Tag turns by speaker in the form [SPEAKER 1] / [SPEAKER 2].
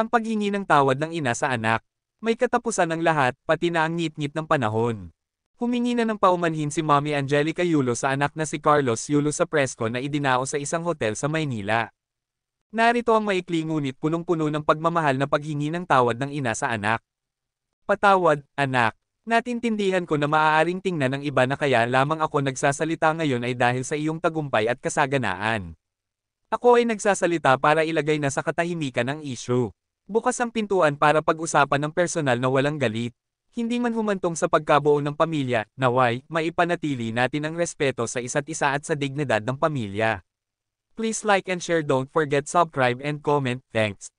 [SPEAKER 1] Ang paghingi ng tawad ng ina sa anak. May katapusan ng lahat, pati na ang ngit-ngit ng panahon. Humingi na ng paumanhin si Mommy Angelica Yulo sa anak na si Carlos Yulo sa presko na idinao sa isang hotel sa Maynila. Narito ang maikli ngunit punong-puno ng pagmamahal na paghingi ng tawad ng ina sa anak. Patawad, anak. Natintindihan ko na maaaring tingnan ng iba na kaya lamang ako nagsasalita ngayon ay dahil sa iyong tagumpay at kasaganaan. Ako ay nagsasalita para ilagay na sa katahimikan ang issue. Bukas ang pintuan para pag-usapan ng personal na walang galit. Hindi man humantong sa pagkabuo ng pamilya, naway, maipanatili natin ang respeto sa isa't isa at sa dignidad ng pamilya. Please like and share, don't forget subscribe and comment, thanks.